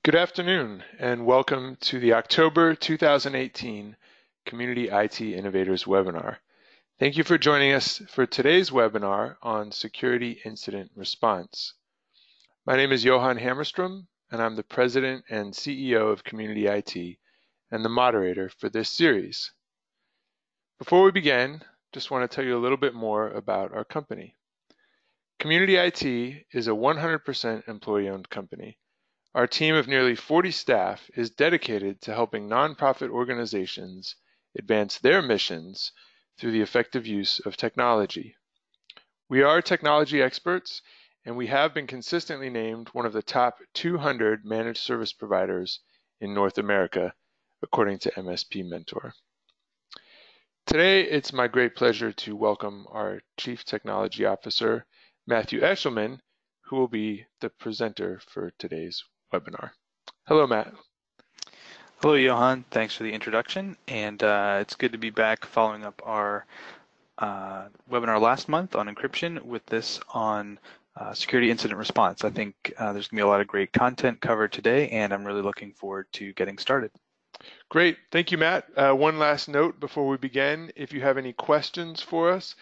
Good afternoon, and welcome to the October 2018 Community IT Innovators webinar. Thank you for joining us for today's webinar on Security Incident Response. My name is Johan Hammerstrom, and I'm the President and CEO of Community IT and the moderator for this series. Before we begin, just want to tell you a little bit more about our company. Community IT is a 100% employee-owned company. Our team of nearly 40 staff is dedicated to helping nonprofit organizations advance their missions through the effective use of technology. We are technology experts, and we have been consistently named one of the top 200 managed service providers in North America, according to MSP Mentor. Today, it's my great pleasure to welcome our Chief Technology Officer, Matthew Eshleman, who will be the presenter for today's webinar. Hello, Matt. Hello, Johan. Thanks for the introduction, and it's good to be back following up our webinar last month on encryption with this on security incident response. I think there's going to be a lot of great content covered today, and I'm really looking forward to getting started. Great. Thank you, Matt. One last note before we begin. If you have any questions for us,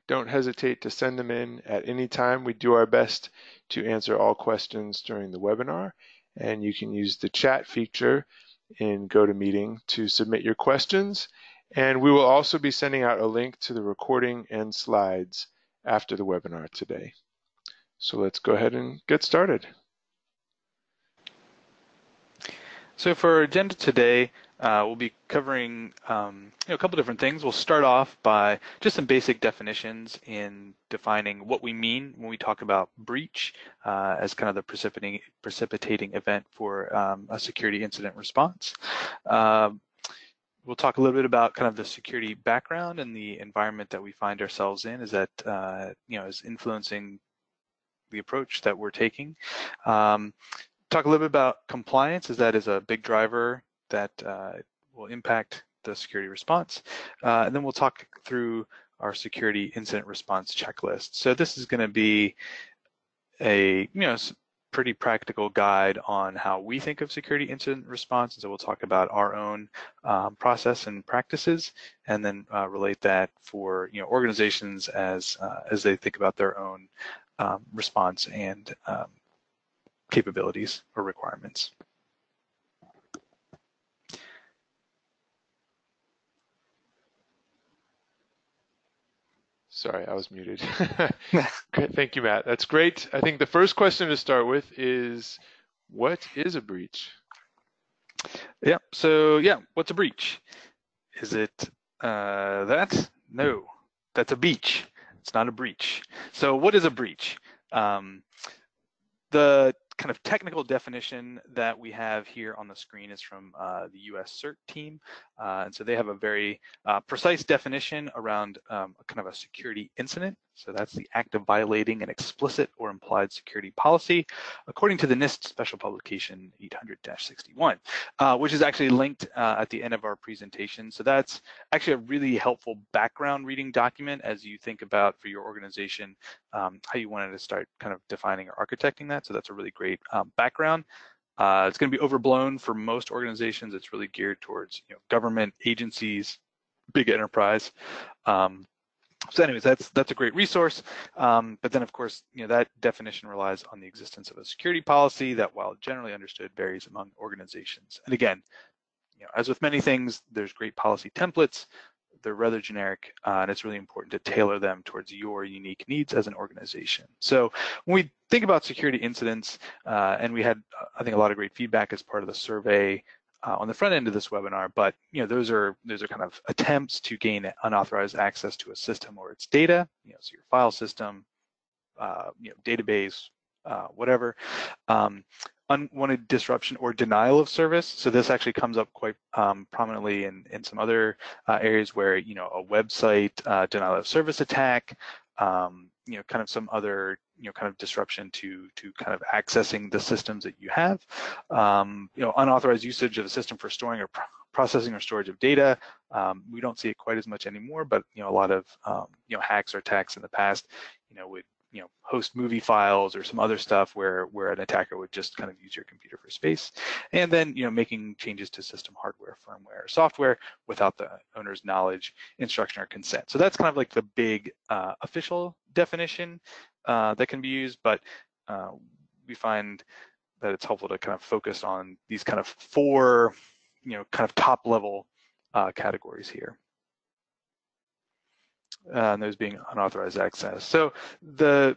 don't hesitate to send them in at any time. We do our best to answer all questions during the webinar, and you can use the chat feature in GoToMeeting to submit your questions. And we will also be sending out a link to the recording and slides after the webinar today. So let's go ahead and get started. So for our agenda today, we'll be covering a couple different things. We'll start off by just some basic definitions in defining what we mean when we talk about breach as kind of the precipitating event for a security incident response. We'll talk a little bit about kind of the security background and the environment that we find ourselves in, is that is influencing the approach that we're taking. Talk a little bit about compliance, as that is a big driver that will impact the security response. And then we'll talk through our security incident response checklist. So this is going to be a pretty practical guide on how we think of security incident response. And so we'll talk about our own process and practices, and then relate that for organizations as they think about their own response and capabilities or requirements. Sorry, I was muted. Thank you, Matt. That's great. I think the first question to start with is, what is a breach? Yeah, so what's a breach? Is it that? No, that's a beach. It's not a breach. So what is a breach? The kind of technical definition that we have here on the screen is from the US CERT team. And so they have a very precise definition around kind of a security incident. So that's the act of violating an explicit or implied security policy, according to the NIST Special Publication 800-61, which is actually linked at the end of our presentation. So that's actually a really helpful background reading document as you think about for your organization how you wanted to start kind of defining or architecting that. So that's a really great background. It's going to be overblown for most organizations. It's really geared towards government agencies, big enterprise. So anyways, that's a great resource. But then of course, that definition relies on the existence of a security policy that, while generally understood, varies among organizations. And again, as with many things, there's great policy templates. They're rather generic, and it's really important to tailor them towards your unique needs as an organization. So when we think about security incidents, and we had, I think, a lot of great feedback as part of the survey on the front end of this webinar, but those are kind of attempts to gain unauthorized access to a system or its data, so your file system, database, whatever. Unwanted disruption or denial of service. So this actually comes up quite prominently in some other areas where a website denial of service attack, kind of some other kind of disruption to kind of accessing the systems that you have, unauthorized usage of a system for storing or processing or storage of data. We don't see it quite as much anymore, but a lot of hacks or attacks in the past would host movie files or some other stuff where an attacker would just kind of use your computer for space, and then making changes to system hardware, firmware, or software without the owner's knowledge, instruction, or consent. So that's kind of like the big official definition that can be used, but we find that it's helpful to kind of focus on these kind of four, kind of top level categories here. And those being unauthorized access. So a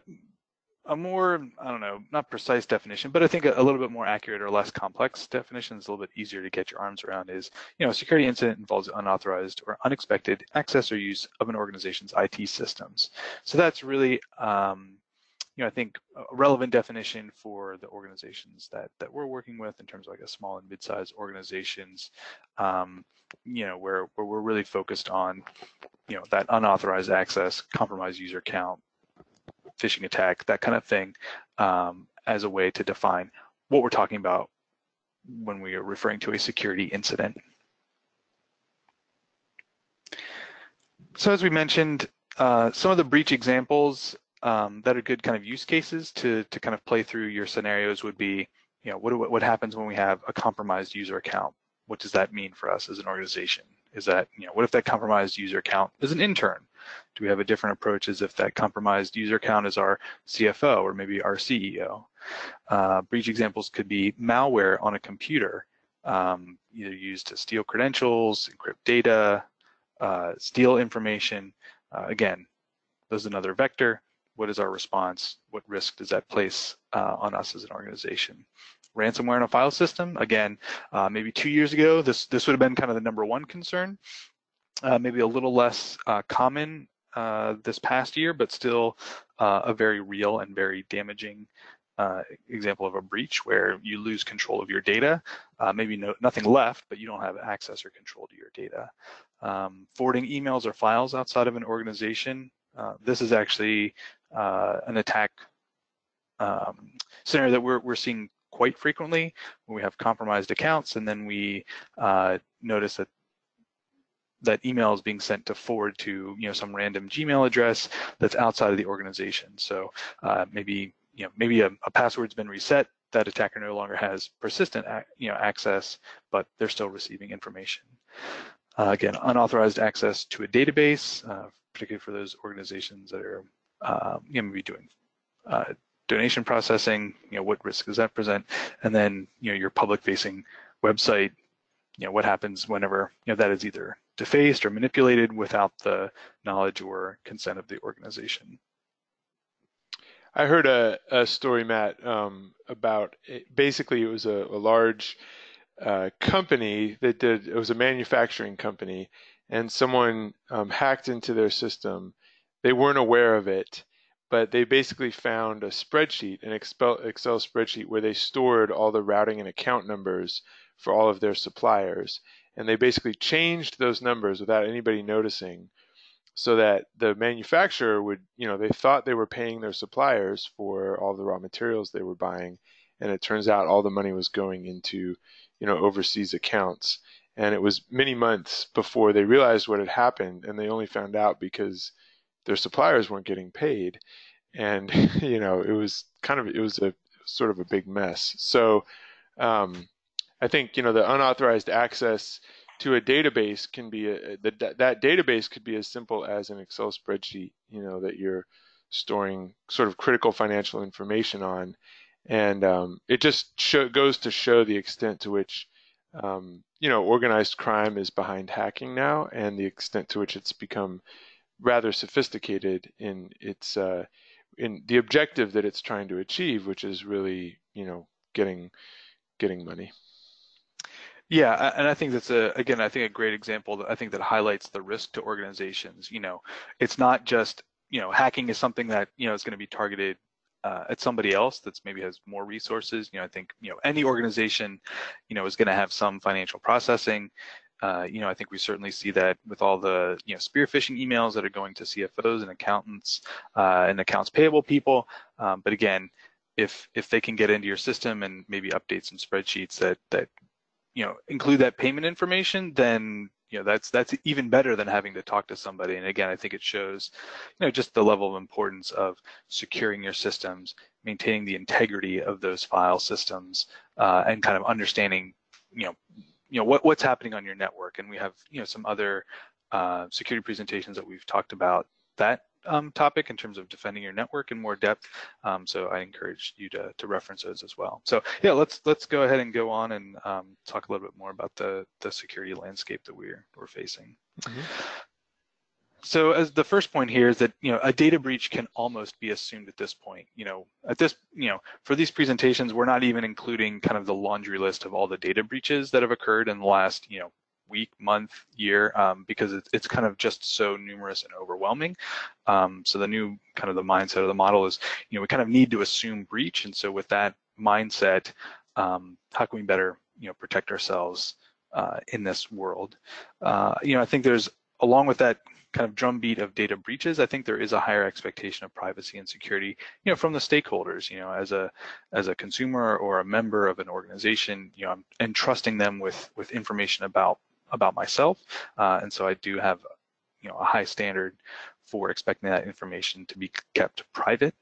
more, I don't know, not precise definition, but I think a little bit more accurate or less complex definition is a little bit easier to get your arms around is, a security incident involves unauthorized or unexpected access or use of an organization's IT systems. So that's really, I think a relevant definition for the organizations that we're working with in terms of like a small and mid-sized organizations, where we're really focused on, that unauthorized access, compromised user count, phishing attack, that kind of thing, as a way to define what we're talking about when we are referring to a security incident. So as we mentioned, some of the breach examples that are good kind of use cases to kind of play through your scenarios would be, what happens when we have a compromised user account? What does that mean for us as an organization? Is that, what if that compromised user account is an intern? Do we have a different approach as if that compromised user account is our CFO or maybe our CEO? Breach examples could be malware on a computer, either used to steal credentials, encrypt data, steal information. Again, there's another vector. What is our response? What risk does that place on us as an organization? Ransomware in a file system, again, maybe 2 years ago, this would have been kind of the #1 concern. Maybe a little less common this past year, but still a very real and very damaging example of a breach where you lose control of your data. Maybe nothing left, but you don't have access or control to your data. Forwarding emails or files outside of an organization. This is actually an attack scenario that we're seeing quite frequently when we have compromised accounts, and then we notice that email is being sent to forward to some random Gmail address that's outside of the organization. So maybe a password's been reset. That attacker no longer has persistent access, but they're still receiving information. Again, unauthorized access to a database, particularly for those organizations that are maybe doing donation processing. What risk does that present? And then your public-facing website. What happens whenever that is either defaced or manipulated without the knowledge or consent of the organization. I heard a story, Matt, about basically it was a large company that it was a manufacturing company, and someone hacked into their system. They weren't aware of it, but they basically found a spreadsheet, an Excel spreadsheet, where they stored all the routing and account numbers for all of their suppliers. And they basically changed those numbers without anybody noticing, so that the manufacturer would, they thought they were paying their suppliers for all the raw materials they were buying. And it turns out all the money was going into, overseas accounts. And it was many months before they realized what had happened. And they only found out because their suppliers weren't getting paid. And, it was a sort of a big mess. So I think, the unauthorized access to a database can be that database could be as simple as an Excel spreadsheet, that you're storing sort of critical financial information on. And it just goes to show the extent to which, organized crime is behind hacking now, and the extent to which it's become rather sophisticated in its in the objective that it's trying to achieve, which is really, getting money. Yeah, and I think that's a great example that I think that highlights the risk to organizations. It's not just, hacking is something that, is going to be targeted at somebody else that's maybe has more resources. I think, any organization, is going to have some financial processing. I think we certainly see that with all the, spear phishing emails that are going to CFOs and accountants and accounts payable people. But again, if they can get into your system and maybe update some spreadsheets that include that payment information, then that's even better than having to talk to somebody. And again, I think it shows, just the level of importance of securing your systems, maintaining the integrity of those file systems, and kind of understanding, what's happening on your network. And we have, some other security presentations that we've talked about that topic in terms of defending your network in more depth. So I encourage you to reference those as well. So yeah, let's go ahead and go on and talk a little bit more about the security landscape that we're facing. Mm-hmm. So as the first point here is that, a data breach can almost be assumed at this point. For these presentations, we're not even including kind of the laundry list of all the data breaches that have occurred in the last, week, month, year, because it's kind of just so numerous and overwhelming. So the new kind of the mindset of the model is, we kind of need to assume breach. And so with that mindset, how can we better, protect ourselves in this world? I think there's, along with that kind of drumbeat of data breaches, I think there is a higher expectation of privacy and security, from the stakeholders, as a consumer or a member of an organization, I'm entrusting them with information about myself. And so I do have, a high standard for expecting that information to be kept private.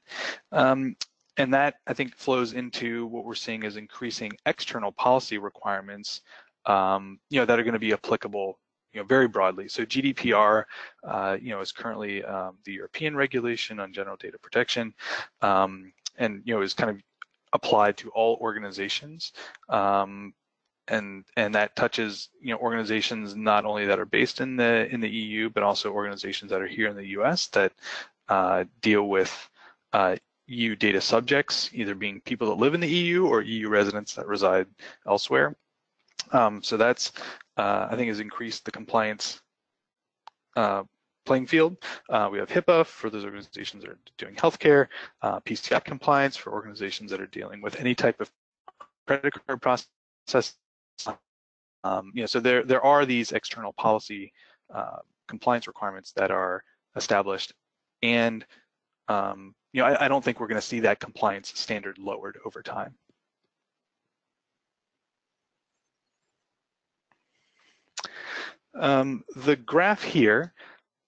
And that, I think, flows into what we're seeing as increasing external policy requirements, that are going to be applicable, very broadly. So GDPR, is currently the European regulation on general data protection, and, is kind of applied to all organizations. And that touches, organizations not only that are based in the EU, but also organizations that are here in the US that deal with EU data subjects, either being people that live in the EU or EU residents that reside elsewhere. So that's, I think, has increased the compliance playing field. We have HIPAA for those organizations that are doing healthcare, PCI compliance for organizations that are dealing with any type of credit card process. So there are these external policy compliance requirements that are established, and I don't think we're going to see that compliance standard lowered over time. The graph here,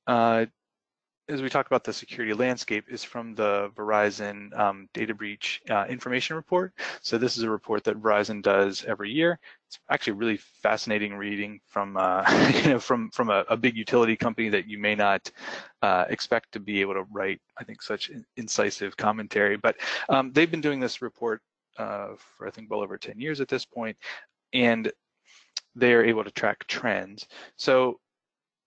as we talk about the security landscape, is from the Verizon data breach information report. So this is a report that Verizon does every year. It's actually really fascinating reading from from a big utility company that you may not expect to be able to write, I think, such incisive commentary. But they've been doing this report for, I think, well over 10 years at this point, and they are able to track trends. So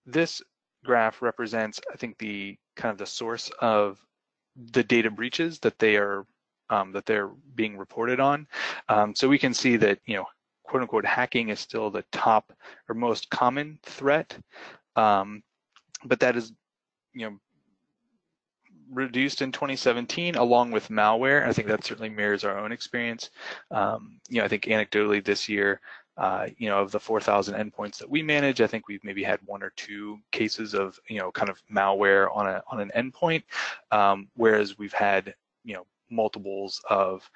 this graph represents, I think, the kind of the source of the data breaches that they're being reported on. So we can see that, quote unquote, hacking is still the top or most common threat, but that is, reduced in 2017 along with malware. I think that certainly mirrors our own experience. I think anecdotally this year, of the 4,000 endpoints that we manage, I think we've maybe had 1 or 2 cases of, kind of malware on an endpoint, whereas we've had, multiples of,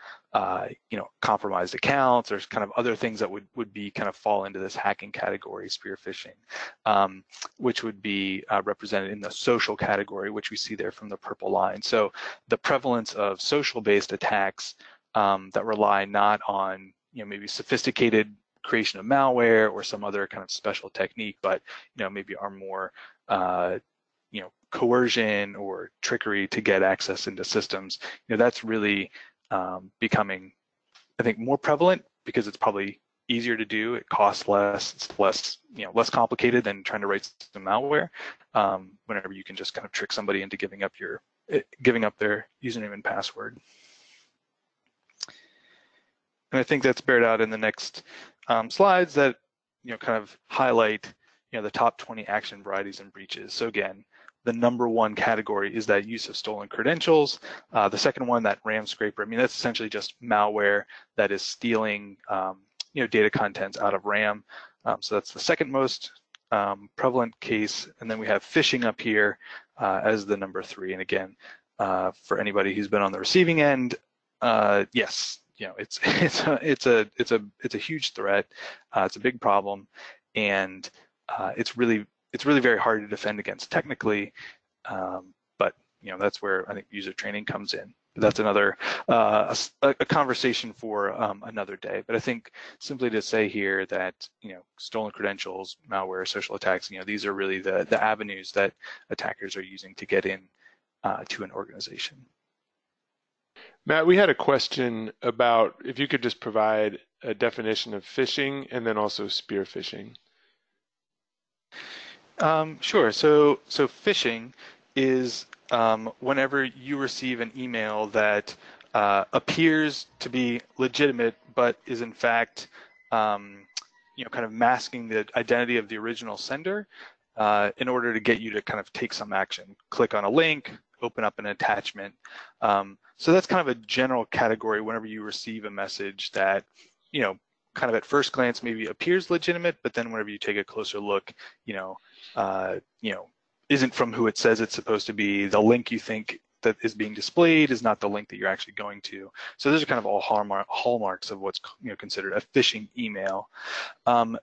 compromised accounts or kind of other things that would be kind of fall into this hacking category, spear phishing, which would be represented in the social category, which we see there from the purple line. So the prevalence of social-based attacks that rely not on, maybe sophisticated creation of malware or some other kind of special technique, but maybe are more coercion or trickery to get access into systems. That's really becoming, I think, more prevalent because it's probably easier to do. It costs less. It's less complicated than trying to write some malware. Whenever you can just kind of trick somebody into giving up their username and password. And I think that's bared out in the next slides that kind of highlight the top 20 action varieties and breaches. So again, the number one category is that use of stolen credentials. The second one, that RAM scraper. I mean, that's essentially just malware that is stealing data contents out of RAM. So that's the second most prevalent case. And then we have phishing up here as the number 3. And again, for anybody who's been on the receiving end, yes. It's a huge threat. It's a big problem, and it's really very hard to defend against technically, but that's where I think user training comes in. That's another a conversation for another day. But I think simply to say here that stolen credentials, malware, social attacks, these are really the avenues that attackers are using to get in to an organization. Matt, we had a question about if you could just provide a definition of phishing and then also spear phishing. Sure. So phishing is whenever you receive an email that appears to be legitimate, but is in fact, kind of masking the identity of the original sender in order to get you to kind of take some action. Click on a link, open up an attachment. So that's kind of a general category whenever you receive a message that, kind of at first glance maybe appears legitimate, but then whenever you take a closer look, isn't from who it says it's supposed to be. The link you think that is being displayed is not the link that you're actually going to. So those are kind of all hallmarks of what's considered a phishing email.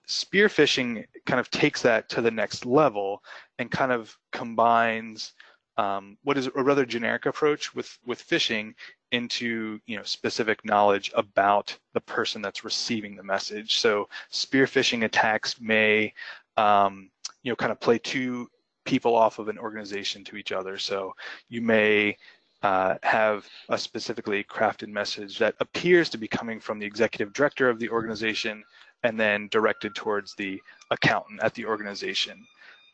Spear phishing kind of takes that to the next level and kind of combines what is a rather generic approach with phishing into specific knowledge about the person that's receiving the message. So spear phishing attacks may kind of play two people off of an organization to each other. So you may have a specifically crafted message that appears to be coming from the executive director of the organization and then directed towards the accountant at the organization.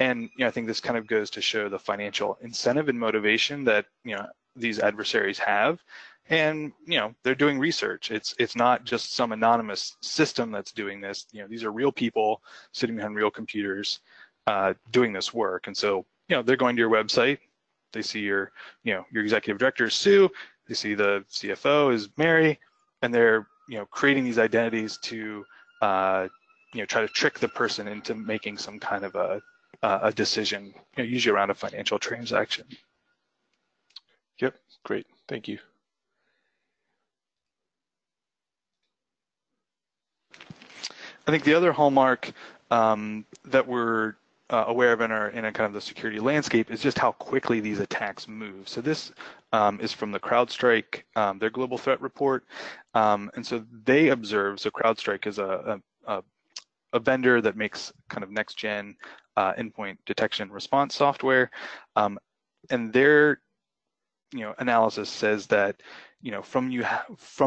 And I think this kind of goes to show the financial incentive and motivation that these adversaries have. And they're doing research. It's not just some anonymous system that's doing this. These are real people sitting behind real computers doing this work. And so they're going to your website. They see your your executive director is Sue. They see the CFO is Mary, and they're creating these identities to try to trick the person into making some kind of a decision, usually around a financial transaction. Yep, great, thank you. I think the other hallmark that we're aware of in a kind of the security landscape is just how quickly these attacks move. So this is from the Crowdstrike, their global threat report, and so they observe. So Crowdstrike is a vendor that makes kind of next gen endpoint detection response software, and their analysis says that from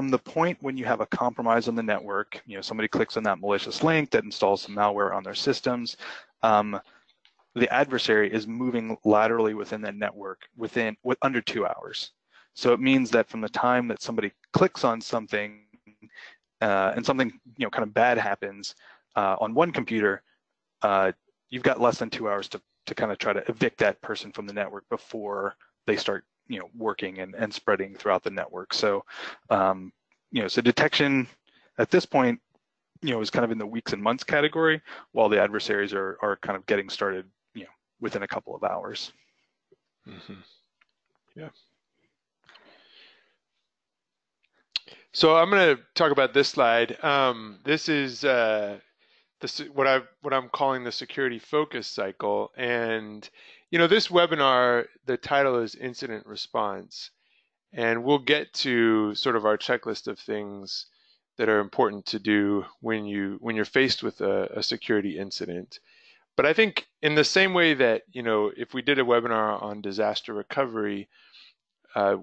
the point when you have a compromise on the network, somebody clicks on that malicious link that installs some malware on their systems, the adversary is moving laterally within that network under 2 hours. So it means that from the time that somebody clicks on something and something kind of bad happens on one computer, you've got less than 2 hours to kind of try to evict that person from the network before they start working and spreading throughout the network. So so detection at this point is kind of in the weeks and months category, while the adversaries are kind of getting started within a couple of hours. Mm-hmm. Yeah. So I'm going to talk about this slide. This is what I'm calling the security focus cycle, and this webinar, the title is Incident Response, and we'll get to sort of our checklist of things that are important to do when you're faced with a security incident. But I think in the same way that if we did a webinar on disaster recovery,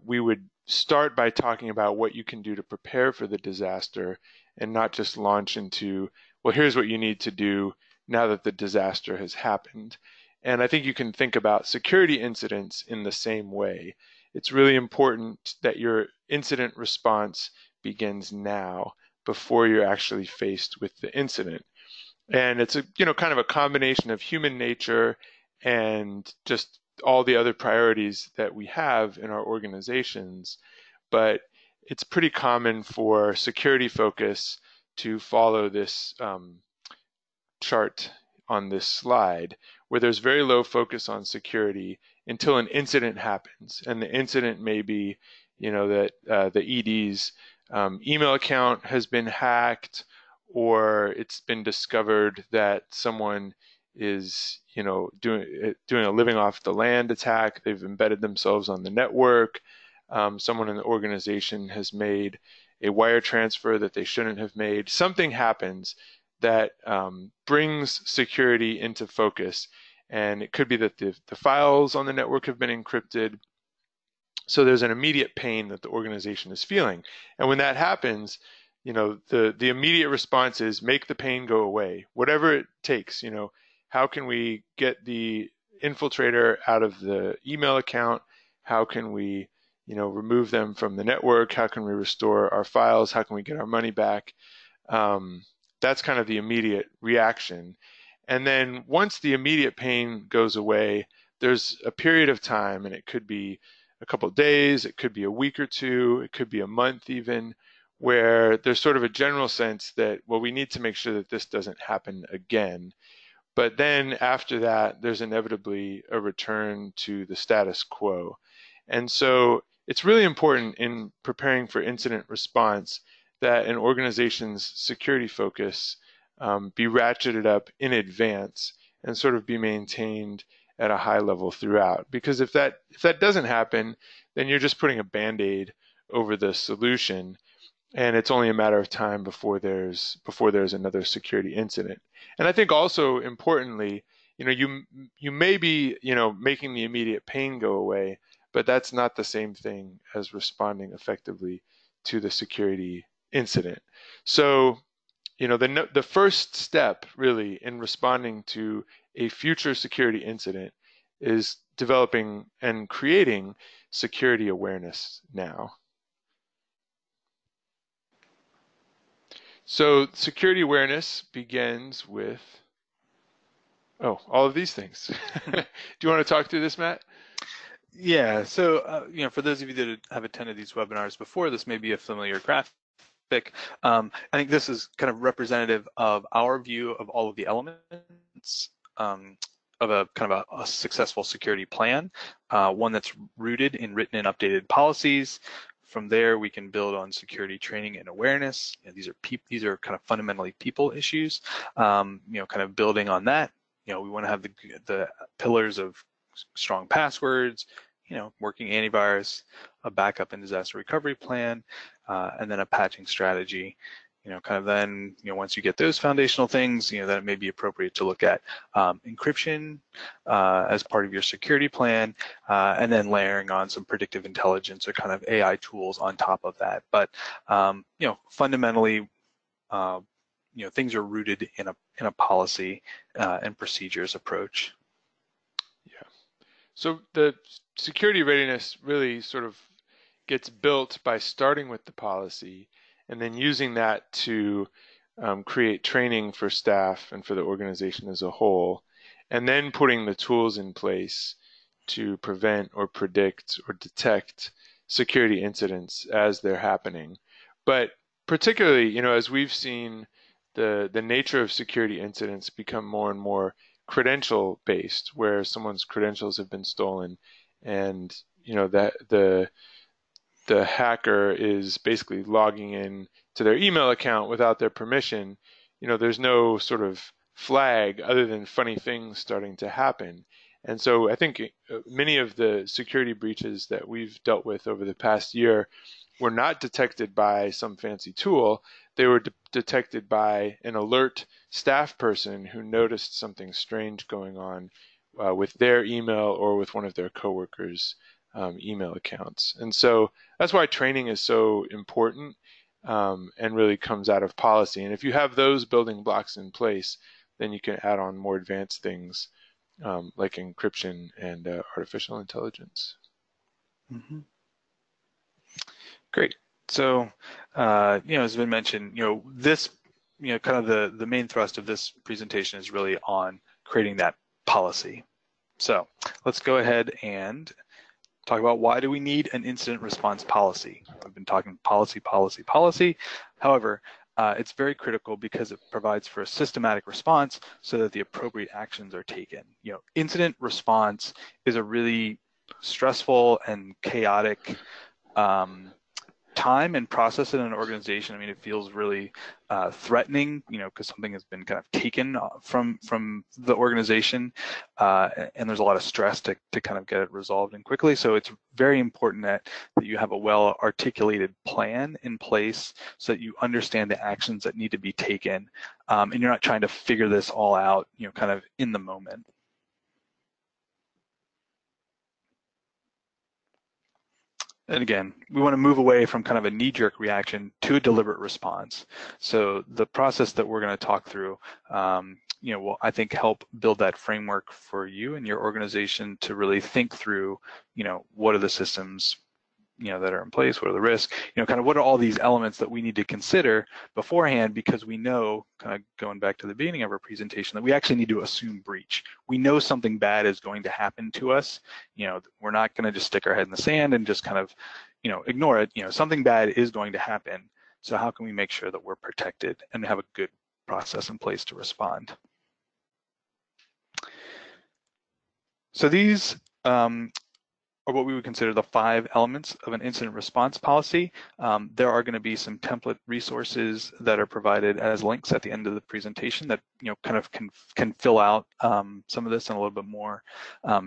we would start by talking about what you can do to prepare for the disaster and not just launch into, well, here's what you need to do now that the disaster has happened. And I think you can think about security incidents in the same way. It's really important that your incident response begins now, before you're actually faced with the incident. And it's kind of a combination of human nature and just all the other priorities that we have in our organizations. But it's pretty common for security focus to follow this chart on this slide, where there's very low focus on security until an incident happens. And the incident may be, that the ED's email account has been hacked, or it's been discovered that someone is, doing a living off the land attack. They've embedded themselves on the network. Someone in the organization has made a wire transfer that they shouldn't have made. Something happens that brings security into focus. And it could be that the files on the network have been encrypted. So there's an immediate pain that the organization is feeling. And when that happens, the immediate response is make the pain go away, whatever it takes. How can we get the infiltrator out of the email account? How can we, remove them from the network? How can we restore our files? How can we get our money back? That's kind of the immediate reaction. And then once the immediate pain goes away, there's a period of time, and it could be a couple of days, it could be a week or two, it could be a month even, where there's sort of a general sense that, well, we need to make sure that this doesn't happen again. But then after that, there's inevitably a return to the status quo. And so it's really important in preparing for incident response that an organization's security focus be ratcheted up in advance and sort of be maintained at a high level throughout. Because if that doesn't happen, then you're just putting a Band-Aid over the solution, and it's only a matter of time before there's another security incident. And I think also importantly, you may be making the immediate pain go away, but that's not the same thing as responding effectively to the security incident. So the first step really in responding to a future security incident is developing and creating security awareness now. So security awareness begins with, all of these things. Do you want to talk through this, Matt? Yeah, so for those of you that have attended these webinars before, this may be a familiar graphic. I think this is kind of representative of our view of all of the elements of a kind of a successful security plan, one that's rooted in written and updated policies. From there, we can build on security training and awareness. These are kind of fundamentally people issues. Kind of building on that, we want to have the pillars of strong passwords, working antivirus, a backup and disaster recovery plan, and then a patching strategy. Kind of then, once you get those foundational things, then it may be appropriate to look at encryption as part of your security plan, and then layering on some predictive intelligence or kind of AI tools on top of that. But, fundamentally, things are rooted in a policy and procedures approach. Yeah. So the security readiness really sort of gets built by starting with the policy and then using that to create training for staff and for the organization as a whole, and then putting the tools in place to prevent or predict or detect security incidents as they're happening. But particularly, as we've seen the nature of security incidents become more and more credential based, where someone's credentials have been stolen, and that the hacker is basically logging in to their email account without their permission, there's no sort of flag other than funny things starting to happen. And so I think many of the security breaches that we've dealt with over the past year were not detected by some fancy tool. They were detected by an alert staff person who noticed something strange going on with their email or with one of their coworkers' email accounts. And so that's why training is so important and really comes out of policy. And if you have those building blocks in place, then you can add on more advanced things like encryption and artificial intelligence. Mm-hmm. Great. So, as has been mentioned, this, kind of the main thrust of this presentation is really on creating that policy. So let's go ahead and talk about why do we need an incident response policy. We've been talking policy. However, it's very critical because it provides for a systematic response so that the appropriate actions are taken. Incident response is a really stressful and chaotic time and process in an organization, I mean, it feels really threatening, because something has been kind of taken from the organization, and there's a lot of stress to kind of get it resolved and quickly. So it's very important that you have a well-articulated plan in place so that you understand the actions that need to be taken, and you're not trying to figure this all out, kind of in the moment. And again, we want to move away from kind of a knee-jerk reaction to a deliberate response. So the process that we're going to talk through, will, I think, help build that framework for you and your organization to really think through, what are the systems, that are in place, what are the risks, kind of what are all these elements that we need to consider beforehand, because we know, kind of going back to the beginning of our presentation, that we actually need to assume breach. We know something bad is going to happen to us. We're not going to just stick our head in the sand and just kind of, ignore it. Something bad is going to happen. So how can we make sure that we're protected and have a good process in place to respond? So these or what we would consider the 5 elements of an incident response policy. There are going to be some template resources that are provided as links at the end of the presentation that kind of can fill out some of this in a little bit more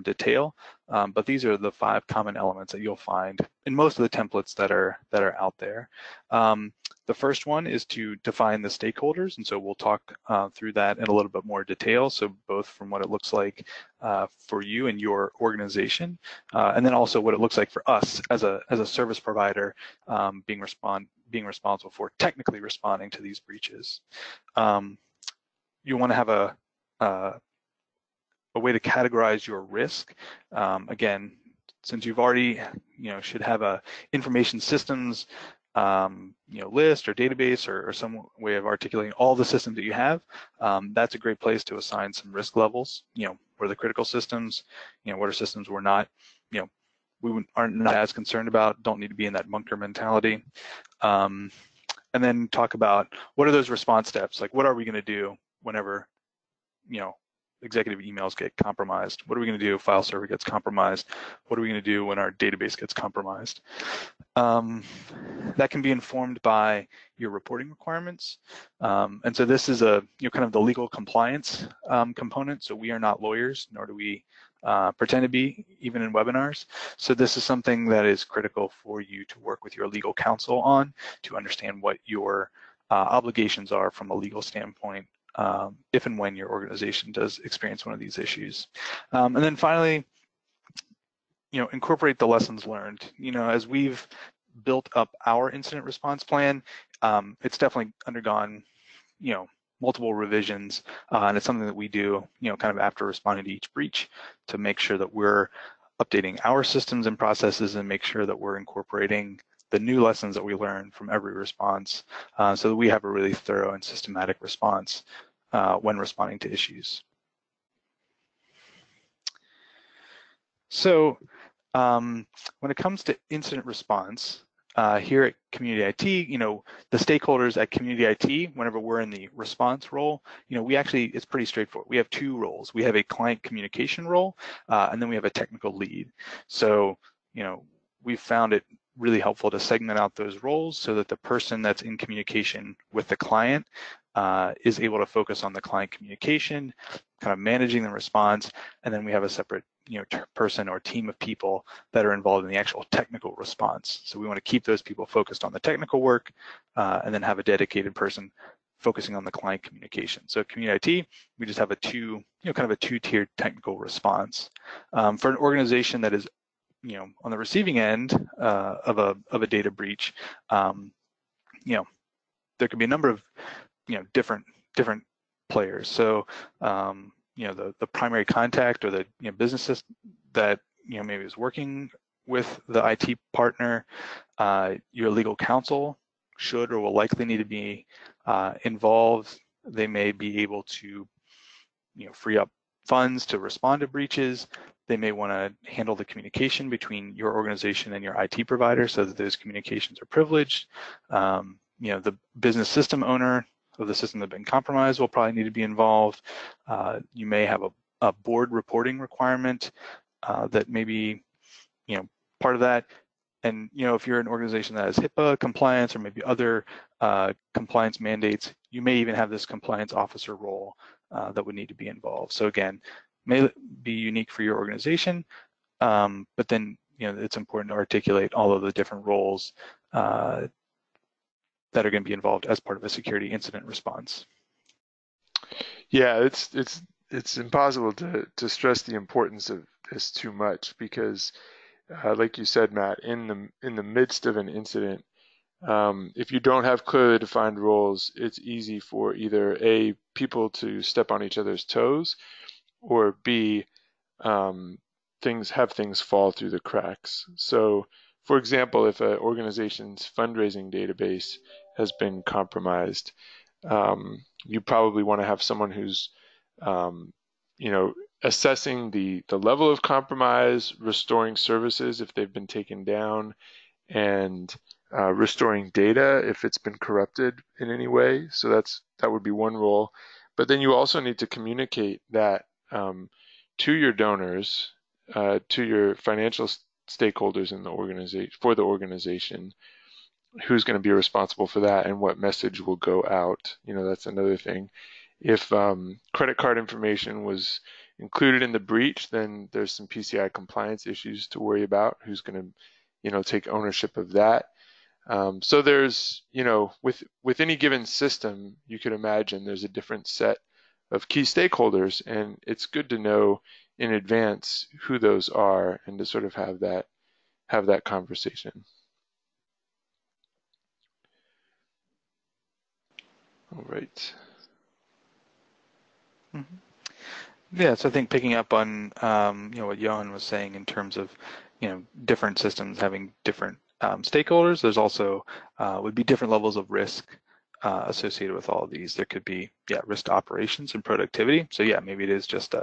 detail. But these are the 5 common elements that you'll find in most of the templates that are out there. The first one is to define the stakeholders, and so we'll talk through that in a little bit more detail. So both from what it looks like for you and your organization, and then also what it looks like for us as a service provider being responsible for technically responding to these breaches. You want to have a way to categorize your risk. Again, since you've already should have a information systems list or database or some way of articulating all the systems that you have, that's a great place to assign some risk levels. What are the critical systems? What are systems we're not, aren't not as concerned about, don't need to be in that bunker mentality. And then talk about what are those response steps? Like, what are we going to do whenever, executive emails get compromised? What are we going to do if file server gets compromised? What are we going to do when our database gets compromised? That can be informed by your reporting requirements. And so this is a kind of the legal compliance component. So we are not lawyers, nor do we pretend to be, even in webinars. So this is something that is critical for you to work with your legal counsel on, to understand what your obligations are from a legal standpoint, if and when your organization does experience one of these issues. And then finally, incorporate the lessons learned. As we've built up our incident response plan, it's definitely undergone, multiple revisions, and it's something that we do, kind of after responding to each breach, to make sure that we're updating our systems and processes and make sure that we're incorporating the new lessons that we learn from every response, so that we have a really thorough and systematic response when responding to issues. So when it comes to incident response, here at Community IT, the stakeholders at Community IT, whenever we're in the response role, it's pretty straightforward. We have 2 roles. We have a client communication role, and then we have a technical lead. So, we've found it really helpful to segment out those roles so that the person that's in communication with the client is able to focus on the client communication, kind of managing the response, and then we have a separate person or team of people that are involved in the actual technical response. So we want to keep those people focused on the technical work, and then have a dedicated person focusing on the client communication. So at Community IT, we just have a kind of a 2-tiered technical response. For an organization that is on the receiving end of a data breach, there could be a number of different players. So the primary contact or the business that maybe is working with the IT partner, your legal counsel should or will likely need to be involved. They may be able to free up funds to respond to breaches. They may want to handle the communication between your organization and your IT provider so that those communications are privileged. The business system owner of the system that's been compromised will probably need to be involved. You may have a board reporting requirement that may be part of that. And if you're an organization that has HIPAA compliance or maybe other compliance mandates, you may even have this compliance officer role that would need to be involved. So again, may be unique for your organization, but then it's important to articulate all of the different roles that are going to be involved as part of a security incident response. Yeah, it's impossible to stress the importance of this too much because, like you said, Matt, in the midst of an incident, if you don't have clearly defined roles, it's easy for either A, people to step on each other's toes, or B, things fall through the cracks. So, for example, if an organization's fundraising database has been compromised, you probably want to have someone who's, assessing the level of compromise, restoring services if they've been taken down, and restoring data if it's been corrupted in any way. So that would be one role. But then you also need to communicate that to your donors, to your financial stakeholders in the organization, for the organization, who's going to be responsible for that and what message will go out. That's another thing. If credit card information was included in the breach, then there's some PCI compliance issues to worry about. Who's going to, take ownership of that? So there's, with any given system, you could imagine there's a different set of key stakeholders, and it's good to know in advance who those are and to sort of have that conversation. All right. Mm-hmm. Yeah, so I think picking up on what Johan was saying in terms of different systems having different stakeholders, there's also would be different levels of risk associated with all of these. There could be risk to operations and productivity. So maybe it is just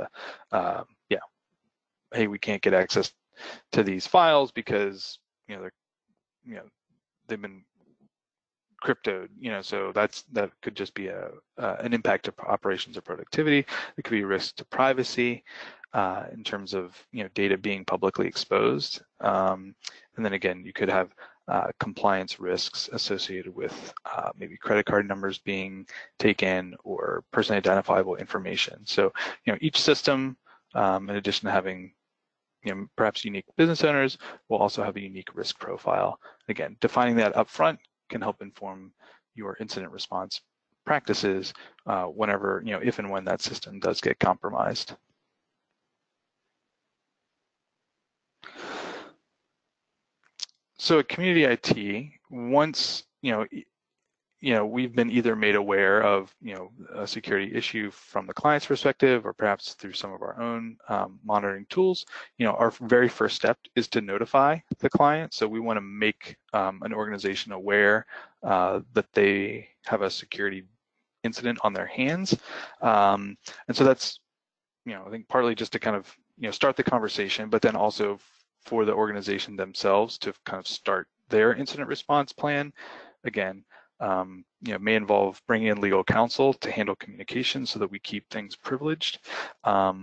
hey, we can't get access to these files because they're they've been cryptoed, so that could just be an impact to operations or productivity. It could be a risk to privacy in terms of data being publicly exposed, and then again you could have compliance risks associated with maybe credit card numbers being taken or personally identifiable information. So each system, in addition to having perhaps unique business owners, will also have a unique risk profile. Again, defining that upfront can help inform your incident response practices whenever, if and when that system does get compromised. So at Community IT, once we've been either made aware of a security issue from the client's perspective, or perhaps through some of our own monitoring tools, our very first step is to notify the client. So we want to make an organization aware that they have a security incident on their hands, and so that's I think partly just to kind of start the conversation, but then also for the organization themselves to kind of start their incident response plan. Again, may involve bringing in legal counsel to handle communication so that we keep things privileged. That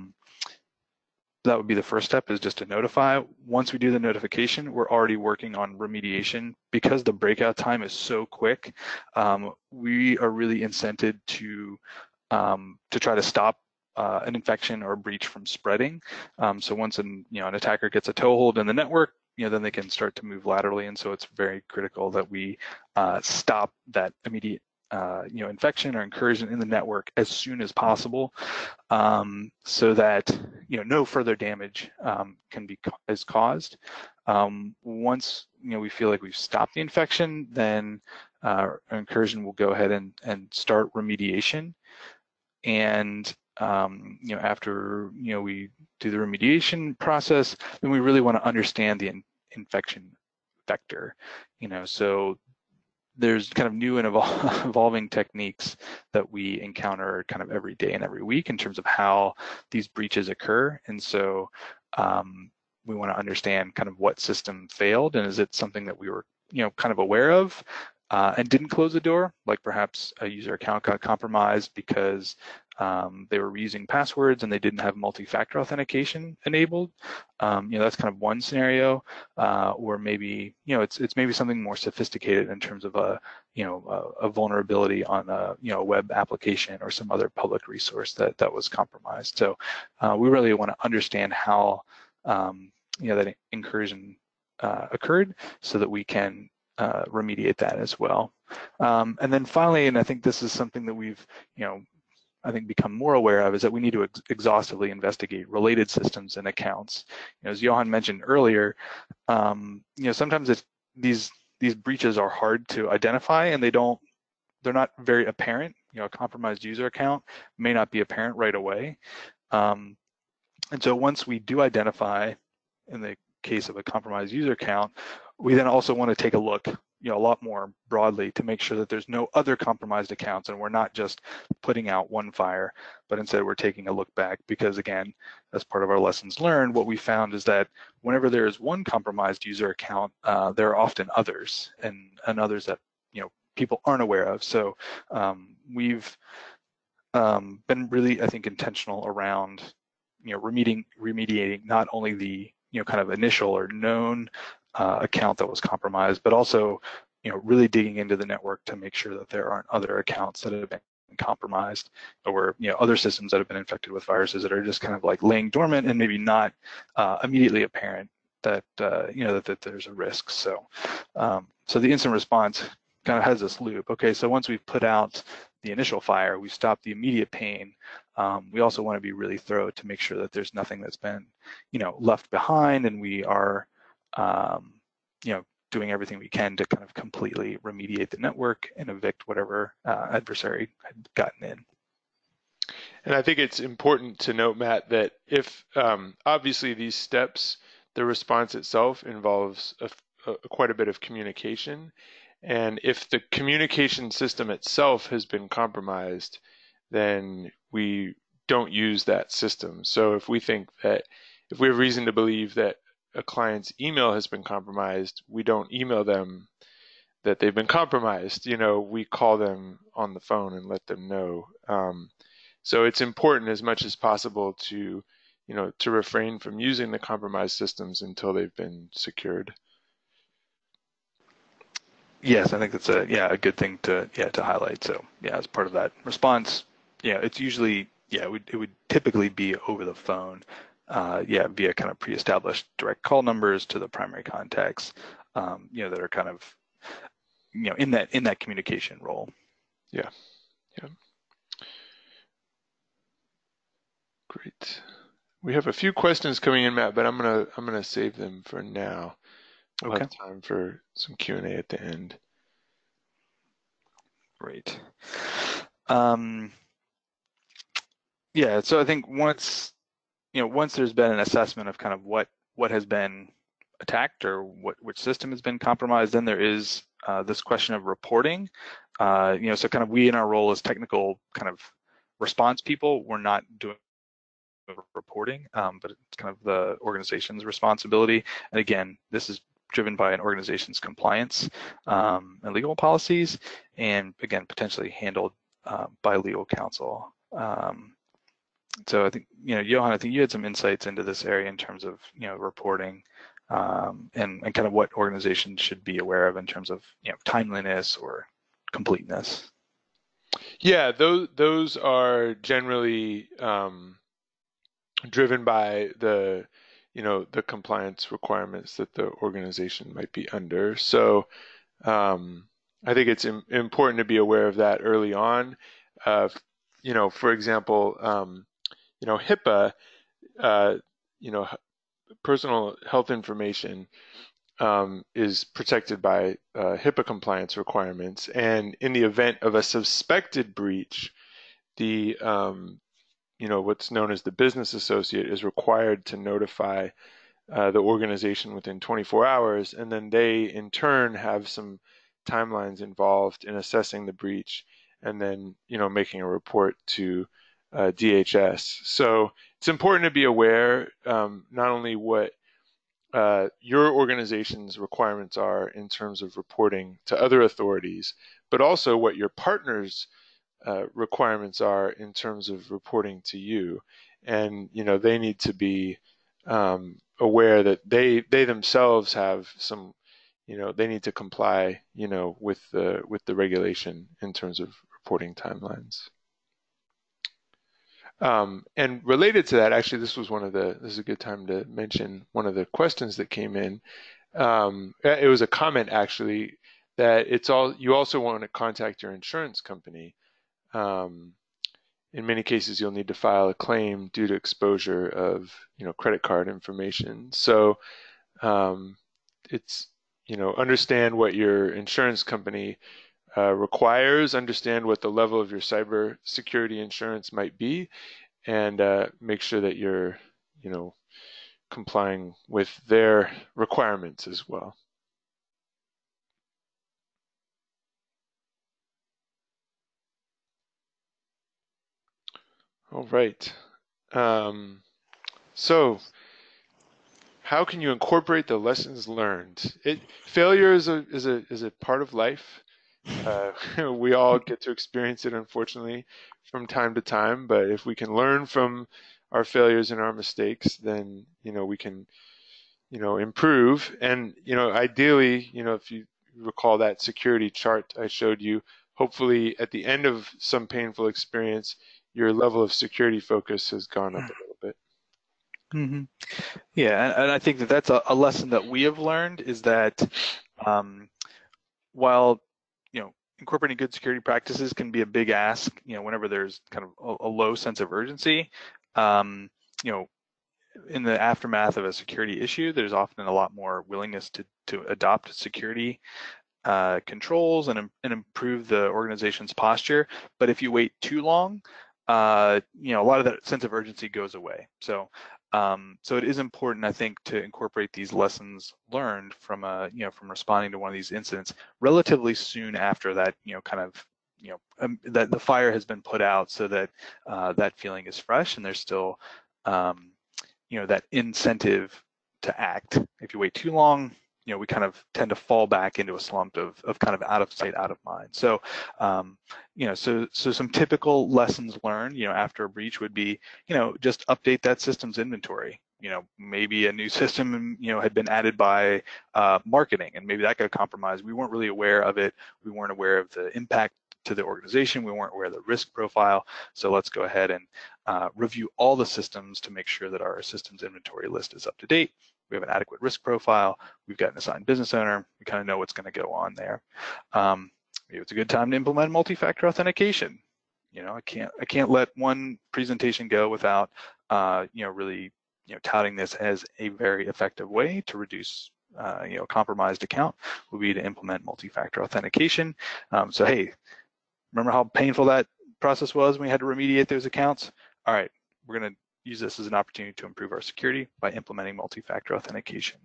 would be the first step, is just to notify. Once we do the notification, we're already working on remediation. Because the breakout time is so quick, we are really incented to try to stop an infection or breach from spreading. So once an attacker gets a toehold in the network, then they can start to move laterally, and so it's very critical that we stop that immediate infection or incursion in the network as soon as possible, so that no further damage is caused. Once we feel like we've stopped the infection, then our incursion will go ahead and start remediation. And after we do the remediation process, then we really want to understand the infection vector. So there's kind of new and evolving techniques that we encounter kind of every day and every week in terms of how these breaches occur. And so we want to understand kind of what system failed, and is it something that we were kind of aware of, and didn't close the door, like perhaps a user account got compromised because they were reusing passwords and they didn't have multi-factor authentication enabled. That's kind of one scenario, or maybe it's maybe something more sophisticated in terms of a vulnerability on a web application or some other public resource that was compromised. So we really want to understand how that incursion occurred so that we can remediate that as well. And then finally, and I think this is something that we've, I think become more aware of, is that we need to exhaustively investigate related systems and accounts. As Johan mentioned earlier, sometimes these breaches are hard to identify and they're not very apparent. A compromised user account may not be apparent right away. And so once we do identify, in the case of a compromised user account, we then also want to take a look, a lot more broadly to make sure that there's no other compromised accounts and we're not just putting out one fire, but instead we're taking a look back, because again, as part of our lessons learned, what we found is that whenever there is one compromised user account, there are often others and others that people aren't aware of. So we've been really, I think, intentional around remediating not only the kind of initial or known account that was compromised, but also really digging into the network to make sure that there aren't other accounts that have been compromised, or other systems that have been infected with viruses that are just kind of like laying dormant and maybe not immediately apparent that that there's a risk. So so the incident response kind of has this loop. Okay, so once we've put out the initial fire, we've stopped the immediate pain. We also want to be really thorough to make sure that there's nothing that's been left behind, and we are doing everything we can to kind of completely remediate the network and evict whatever adversary had gotten in. And I think it's important to note, Matt, that if obviously these steps, the response itself involves quite a bit of communication. And if the communication system itself has been compromised, then we don't use that system. So if we have reason to believe that a client's email has been compromised, we don't email them that they've been compromised. We call them on the phone and let them know. So it's important as much as possible to refrain from using the compromised systems until they've been secured. Yes, I think that's a good thing to highlight. So as part of that response, it's usually it would typically be over the phone, via kind of pre-established direct call numbers to the primary contacts, that are kind of in that communication role. Yeah. Great. We have a few questions coming in, Matt, but I'm gonna save them for now. We'll have time for some Q&A at the end. Great. So I think once there's been an assessment of kind of what has been attacked or which system has been compromised, then there is this question of reporting. So kind of we, in our role as technical kind of response people, we're not doing reporting, but it's kind of the organization's responsibility. And again, this is driven by an organization's compliance and legal policies, and again, potentially handled by legal counsel. So I think, Johan, I think you had some insights into this area in terms of, reporting and kind of what organizations should be aware of in terms of, timeliness or completeness. Yeah, those are generally driven by the compliance requirements that the organization might be under. So I think it's important to be aware of that early on. For example, HIPAA, personal health information is protected by HIPAA compliance requirements. And in the event of a suspected breach, the what's known as the business associate is required to notify the organization within 24 hours, and then they in turn have some timelines involved in assessing the breach and then making a report to DHS. So it's important to be aware not only what your organization's requirements are in terms of reporting to other authorities, but also what your partners' requirements are in terms of reporting to you. And they need to be aware that they themselves have some, they need to comply, with the regulation in terms of reporting timelines. And related to that, actually, this is a good time to mention one of the questions that came in. It was a comment actually that you also want to contact your insurance company. In many cases, you'll need to file a claim due to exposure of credit card information. So it's understand what your insurance company requires, understand what the level of your cyber security insurance might be, and make sure that you're complying with their requirements as well. All right. So how can you incorporate the lessons learned? Failure is a part of life. We all get to experience it, unfortunately, from time to time. But if we can learn from our failures and our mistakes, then we can improve. And ideally, if you recall that security chart I showed you, hopefully at the end of some painful experience, your level of security focus has gone up a little bit. Mm-hmm. Yeah, and I think that's a lesson that we have learned, is that while incorporating good security practices can be a big ask, whenever there's kind of a low sense of urgency, in the aftermath of a security issue, there's often a lot more willingness to adopt security controls and improve the organization's posture. But if you wait too long, a lot of that sense of urgency goes away. So it is important, I think, to incorporate these lessons learned from from responding to one of these incidents relatively soon after that, that the fire has been put out, so that that feeling is fresh and there's still, that incentive to act. If you wait too long, we kind of tend to fall back into a slump of kind of out of sight, out of mind. So, so some typical lessons learned, after a breach would be, just update that system's inventory. Maybe a new system, had been added by marketing, and maybe that got compromised. We weren't really aware of it. We weren't aware of the impact to the organization. We weren't aware of the risk profile. So let's go ahead and review all the systems to make sure that our systems inventory list is up to date. We have an adequate risk profile. We've got an assigned business owner. We kind of know what's going to go on there. Maybe it's a good time to implement multi-factor authentication. I can't let one presentation go without really touting this as a very effective way to reduce a compromised account, would be to implement multi-factor authentication. So hey, remember how painful that process was when we had to remediate those accounts? All right, we're going to use this as an opportunity to improve our security by implementing multi-factor authentication.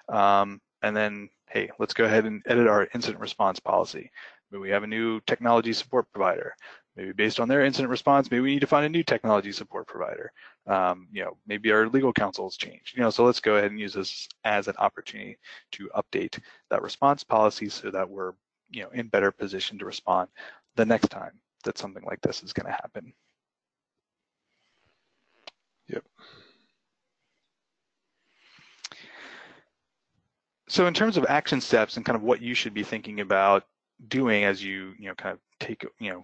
And then, hey, let's go ahead and edit our incident response policy. Maybe we have a new technology support provider. Maybe based on their incident response, maybe we need to find a new technology support provider. Maybe our legal counsel has changed. So let's go ahead and use this as an opportunity to update that response policy so that we're in better position to respond the next time that something like this is going to happen. Yep. So in terms of action steps and kind of what you should be thinking about doing as you kind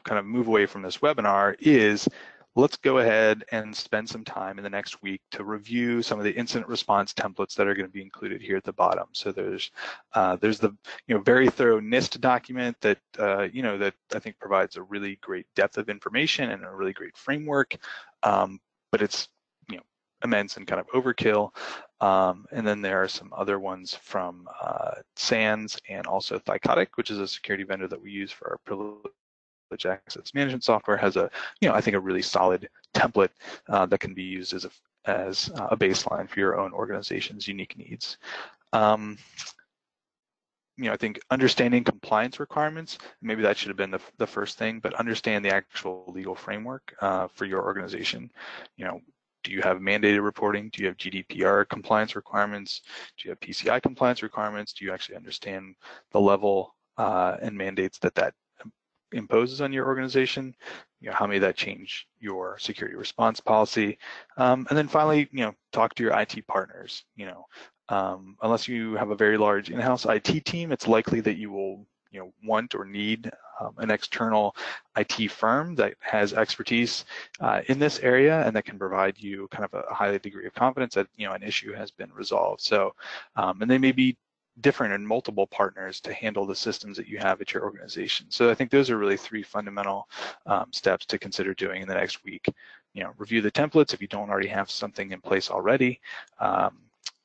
of move away from this webinar, is let's go ahead and spend some time in the next week to review some of the incident response templates that are going to be included here at the bottom. So there's the very thorough NIST document that that I think provides a really great depth of information and a really great framework, but it's immense and kind of overkill. And then there are some other ones from SANS and also Thycotic, which is a security vendor that we use for our privilege access management software, has a I think a really solid template that can be used as a baseline for your own organization's unique needs. I think understanding compliance requirements, maybe that should have been the first thing, but understand the actual legal framework for your organization. do you have mandated reporting? Do you have GDPR compliance requirements? Do you have PCI compliance requirements? Do you actually understand the level and mandates that imposes on your organization? How may that change your security response policy? And then finally, talk to your IT partners. Unless you have a very large in-house IT team, it's likely that you will want or need an external IT firm that has expertise in this area and that can provide you kind of a high degree of confidence that an issue has been resolved. So, and they may be different in multiple partners to handle the systems that you have at your organization. So I think those are really three fundamental steps to consider doing in the next week. Review the templates if you don't already have something in place already.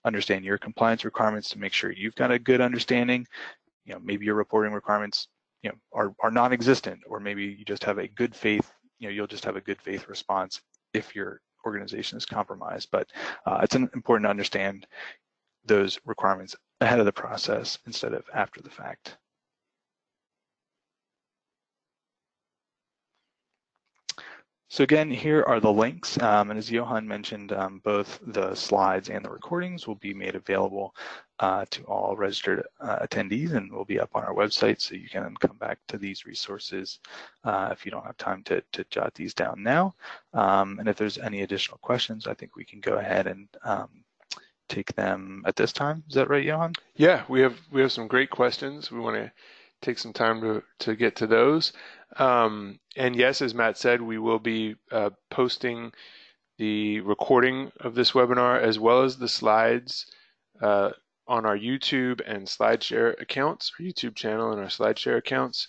Understand your compliance requirements to make sure you've got a good understanding. Maybe your reporting requirements are non-existent, or maybe you just have a good faith, you'll just have a good faith response if your organization is compromised. But it's important to understand those requirements ahead of the process instead of after the fact. So again, here are the links, and as Johan mentioned, both the slides and the recordings will be made available to all registered attendees and will be up on our website, so you can come back to these resources if you don't have time to jot these down now. And if there's any additional questions, I think we can go ahead and take them at this time. Is that right, Johan? Yeah, we have some great questions. We want to take some time to get to those. And yes, as Matt said, we will be posting the recording of this webinar as well as the slides on our YouTube and SlideShare accounts, our YouTube channel and our SlideShare accounts.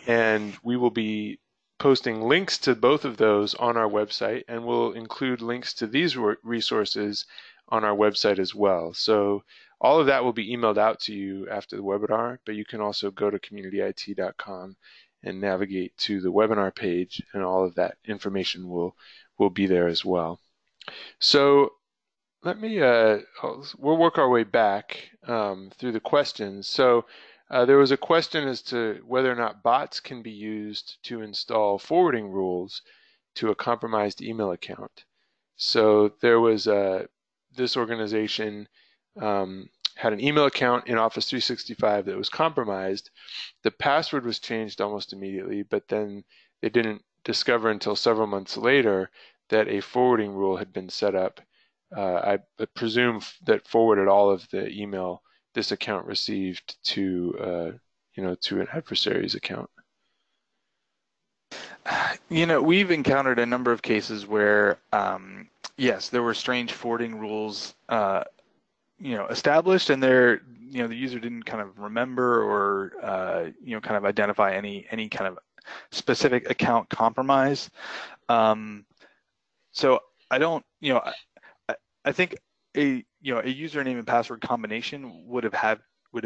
And we will be posting links to both of those on our website, and we'll include links to these resources on our website as well. So all of that will be emailed out to you after the webinar, but you can also go to communityit.com and navigate to the webinar page, and all of that information will be there as well. So let me, we'll work our way back through the questions. So there was a question as to whether or not bots can be used to install forwarding rules to a compromised email account. So there was this organization had an email account in Office 365 that was compromised. The password was changed almost immediately, but then they didn't discover until several months later that a forwarding rule had been set up. I presume that forwarded all of the email this account received to to an adversary's account. We've encountered a number of cases where yes, there were strange forwarding rules established, and the user didn't kind of remember or kind of identify any kind of specific account compromise. So I don't, I think a username and password combination would have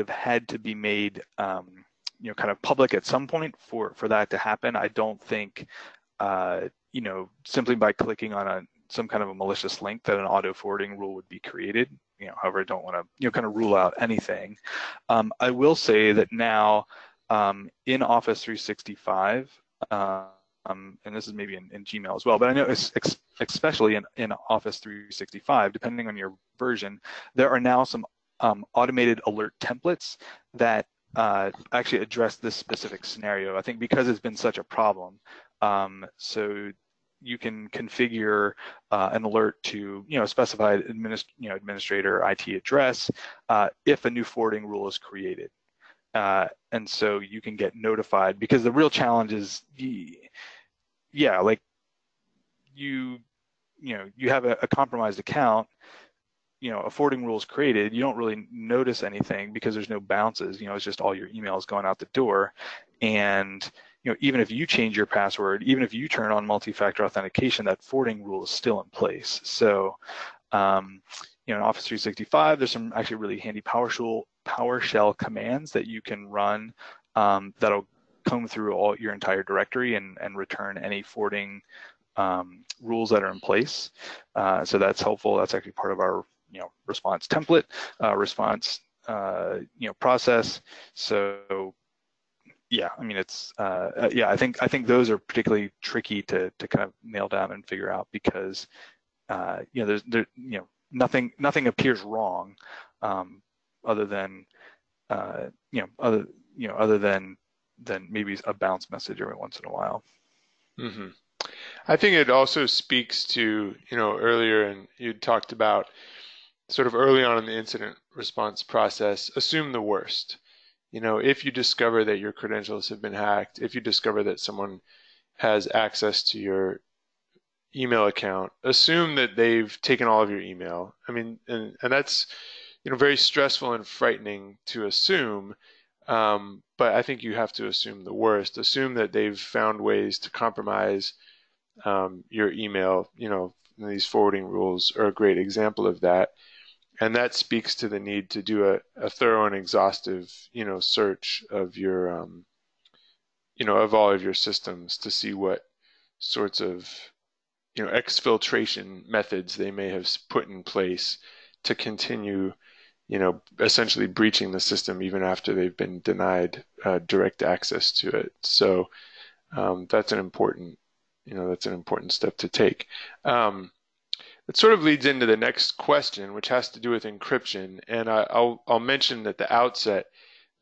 had to be made kind of public at some point for that to happen. I don't think simply by clicking on some kind of a malicious link that an auto forwarding rule would be created. However, I don't want to kind of rule out anything. I will say that now in Office 365, and this is maybe in Gmail as well, but I know especially in Office 365, depending on your version, there are now some automated alert templates that actually address this specific scenario. I think because it's been such a problem, so you can configure an alert to a specified administrator IT address if a new forwarding rule is created. And so you can get notified, because the real challenge is, like you have a compromised account, a forwarding rule is created, you don't really notice anything because there's no bounces, it's just all your emails going out the door. And even if you change your password, even if you turn on multi-factor authentication, that forwarding rule is still in place. So in Office 365, there's some actually really handy PowerShell commands that you can run that'll comb through your entire directory and return any forwarding rules that are in place. So that's helpful. That's actually part of our response template, response process. So yeah, I mean, it's I think those are particularly tricky to kind of nail down and figure out, because nothing appears wrong, other than other than maybe a bounce message every once in a while. Mm-hmm. I think it also speaks to, earlier, and you talked about sort of early on in the incident response process, assume the worst. If you discover that your credentials have been hacked, if you discover that someone has access to your email account, assume that they've taken all of your email. I mean, and that's, very stressful and frightening to assume. But I think you have to assume the worst. Assume that they've found ways to compromise your email. These forwarding rules are a great example of that. And that speaks to the need to do a thorough and exhaustive, search of your, of all of your systems to see what sorts of, exfiltration methods they may have put in place to continue, essentially breaching the system even after they've been denied direct access to it. So that's an important step to take. It sort of leads into the next question, which has to do with encryption. And I'll mention at the outset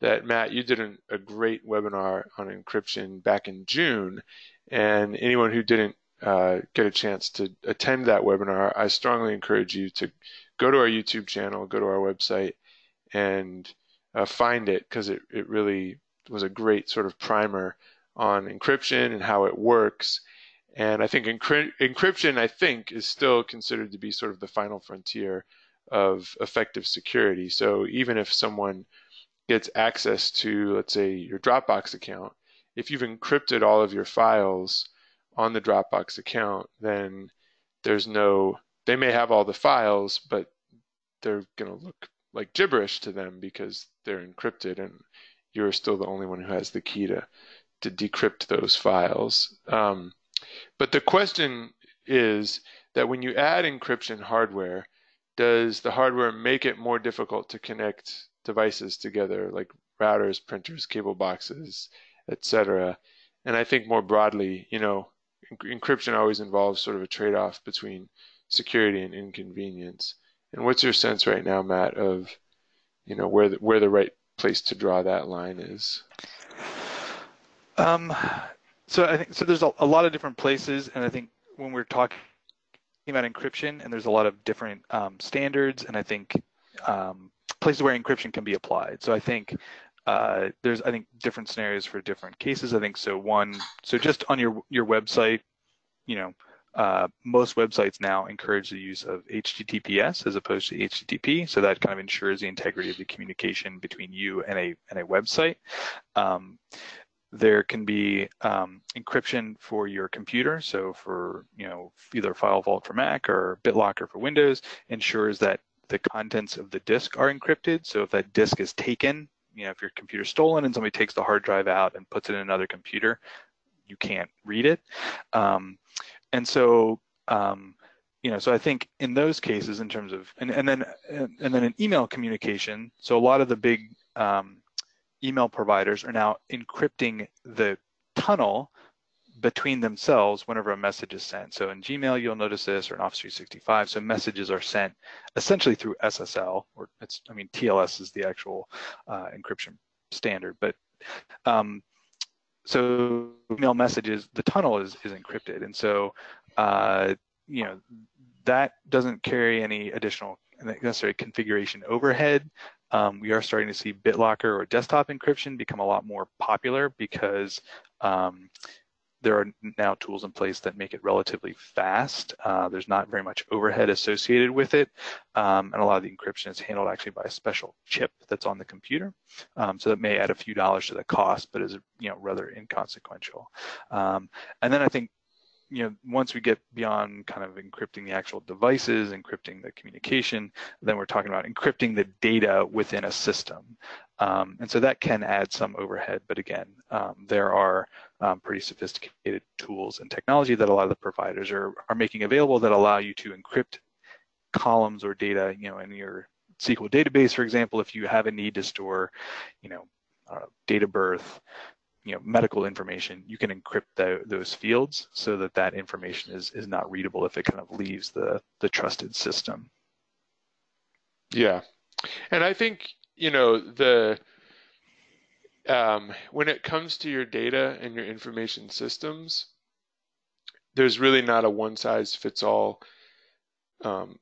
that, Matt, you did a great webinar on encryption back in June. And anyone who didn't get a chance to attend that webinar, I strongly encourage you to go to our YouTube channel, go to our website, and find it, because it really was a great sort of primer on encryption and how it works. And I think encryption, is still considered to be sort of the final frontier of effective security. So even if someone gets access to, let's say, your Dropbox account, if you've encrypted all of your files on the Dropbox account, then they may have all the files, but they're going to look like gibberish to them because they're encrypted, and you're still the only one who has the key to decrypt those files. But the question is that when you add encryption hardware, does the hardware make it more difficult to connect devices together, like routers, printers, cable boxes, etc.? And I think more broadly, encryption always involves sort of a trade-off between security and inconvenience. And what's your sense right now, Matt, of where the right place to draw that line is? So I think there's a lot of different places, and I think when we're talking about encryption, and there's a lot of different standards, and I think places where encryption can be applied. So I think there's different scenarios for different cases. I think so. So just on your website, most websites now encourage the use of HTTPS as opposed to HTTP. So that kind of ensures the integrity of the communication between you and a website. There can be encryption for your computer. So for either File Vault for Mac or BitLocker for Windows, ensures that the contents of the disk are encrypted. So if that disk is taken, if your computer's stolen and somebody takes the hard drive out and puts it in another computer, you can't read it. And so so I think in those cases, in terms of and then in email communication, so a lot of the big email providers are now encrypting the tunnel between themselves whenever a message is sent. So in Gmail, you'll notice this, or in Office 365, so messages are sent essentially through SSL, or TLS is the actual encryption standard. But so email messages, the tunnel is encrypted, and so that doesn't carry any additional necessary configuration overhead. We are starting to see BitLocker or desktop encryption become a lot more popular because there are now tools in place that make it relatively fast. There's not very much overhead associated with it, and a lot of the encryption is handled actually by a special chip that's on the computer. So that may add a few dollars to the cost, but is rather inconsequential. And then I think once we get beyond kind of encrypting the actual devices, encrypting the communication, then we're talking about encrypting the data within a system. And so that can add some overhead, but again, there are pretty sophisticated tools and technology that a lot of the providers are making available that allow you to encrypt columns or data, in your SQL database, for example. If you have a need to store, date of birth, medical information, you can encrypt those fields so that that information is not readable if it kind of leaves the trusted system. Yeah, and I think when it comes to your data and your information systems, there's really not a one-size-fits-all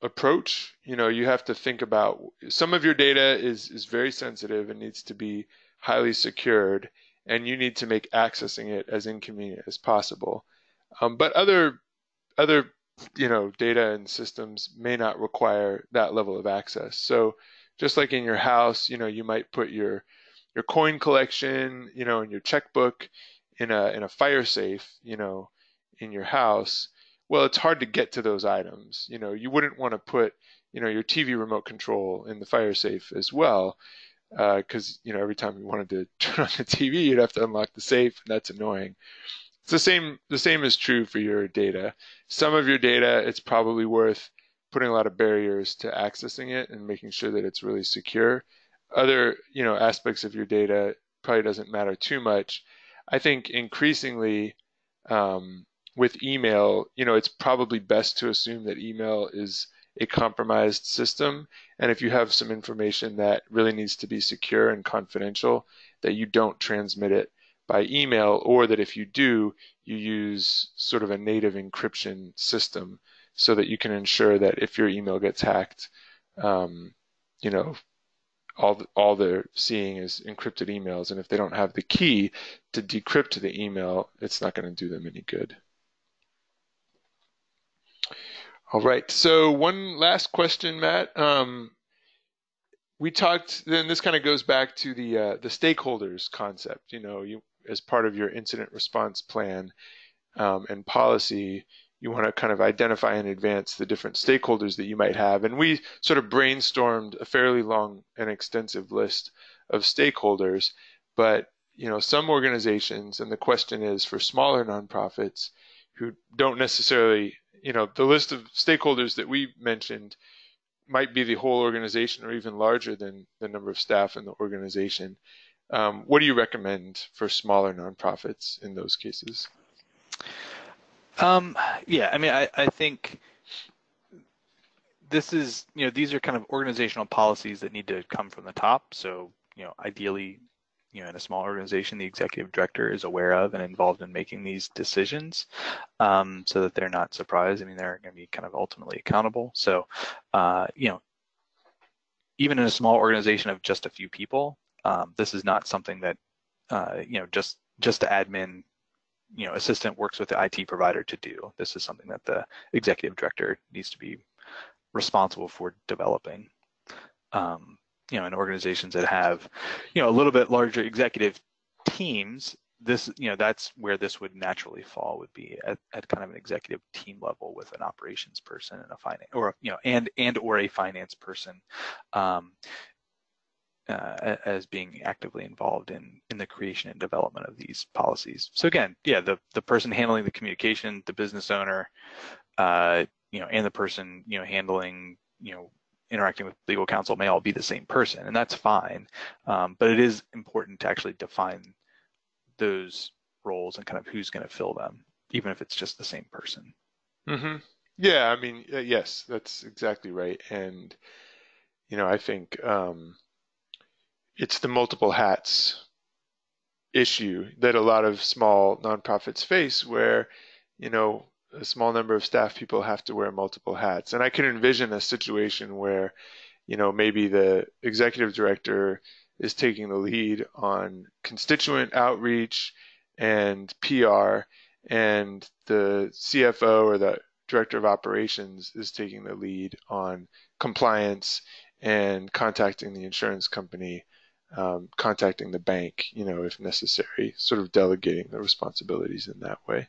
approach. You have to think about some of your data is very sensitive and needs to be highly secured, and you need to make accessing it as inconvenient as possible. But other data and systems may not require that level of access. So just like in your house, you might put your coin collection, and your checkbook in a fire safe, in your house. Well, it's hard to get to those items. You wouldn't want to put, your TV remote control in the fire safe as well, because every time you wanted to turn on the TV, you'd have to unlock the safe, and that's annoying. It's the same is true for your data. Some of your data, it's probably worth putting a lot of barriers to accessing it and making sure that it's really secure. Other, aspects of your data probably doesn't matter too much. I think increasingly with email, it's probably best to assume that email is a compromised system. And if you have some information that really needs to be secure and confidential, that you don't transmit it by email, or that if you do, you use sort of a native encryption system so that you can ensure that if your email gets hacked, all they're seeing is encrypted emails, and if they don't have the key to decrypt the email, it's not going to do them any good. All right, so one last question, Matt. We talked, then this kind of goes back to the stakeholders concept. You as part of your incident response plan and policy, you want to kind of identify in advance the different stakeholders that you might have. And we sort of brainstormed a fairly long and extensive list of stakeholders, but some organizations, and the question is for smaller nonprofits who don't necessarily, the list of stakeholders that we mentioned might be the whole organization or even larger than the number of staff in the organization. What do you recommend for smaller nonprofits in those cases? Yeah, I mean, I think this is, these are kind of organizational policies that need to come from the top. So, ideally, in a small organization, the executive director is aware of and involved in making these decisions, so that they're not surprised. I mean, they're going to be kind of ultimately accountable. So, even in a small organization of just a few people, this is not something that, just the admin, assistant works with the IT provider to do. This is something that the executive director needs to be responsible for developing. In organizations that have, a little bit larger executive teams, this, that's where this would naturally fall, would be at kind of an executive team level with an operations person and a finance, or, or a finance person, as being actively involved in the creation and development of these policies. So again, yeah, the person handling the communication, the business owner, and the person, handling, interacting with legal counsel may all be the same person, and that's fine. But it is important to actually define those roles and kind of who's going to fill them, even if it's just the same person. Mm-hmm. Yeah, I mean, yes, that's exactly right. And, I think it's the multiple hats issue that a lot of small nonprofits face, where, a small number of staff people have to wear multiple hats. And I can envision a situation where, maybe the executive director is taking the lead on constituent outreach and PR, and the CFO or the director of operations is taking the lead on compliance and contacting the insurance company, contacting the bank, if necessary, sort of delegating the responsibilities in that way.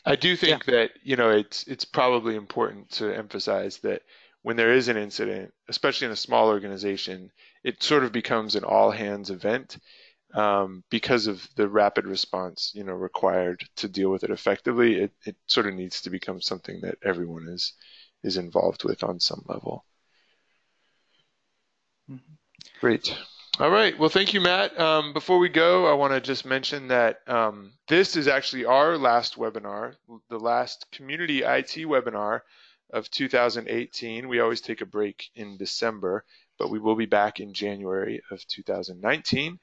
I do think that, it's probably important to emphasize that when there is an incident, especially in a small organization, it sort of becomes an all hands event, because of the rapid response, required to deal with it effectively. It sort of needs to become something that everyone is involved with on some level. Mm-hmm. Great. All right. Well, thank you, Matt. Before we go, I want to just mention that this is actually our last webinar, the last community IT webinar of 2018. We always take a break in December, but we will be back in January of 2019.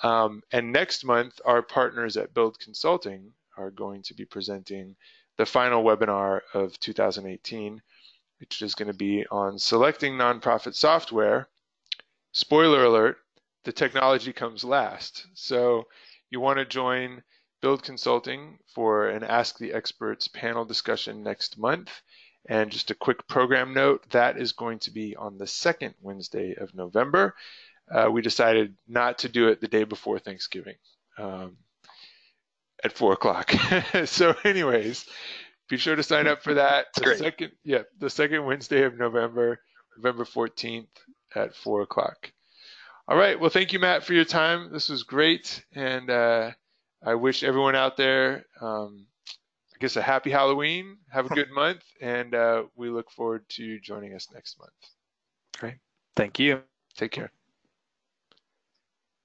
And next month, our partners at Build Consulting are going to be presenting the final webinar of 2018, which is going to be on selecting nonprofit software. Spoiler alert, the technology comes last. So you want to join Build Consulting for an Ask the Experts panel discussion next month. And just a quick program note, that is going to be on the second Wednesday of November. We decided not to do it the day before Thanksgiving at 4 o'clock. So anyways, be sure to sign up for that. The second Wednesday of November, November 14th at 4 o'clock. All right. Well, thank you, Matt, for your time. This was great. And I wish everyone out there, I guess, a happy Halloween. Have a good month. And we look forward to you joining us next month. Great. Thank you. Take care.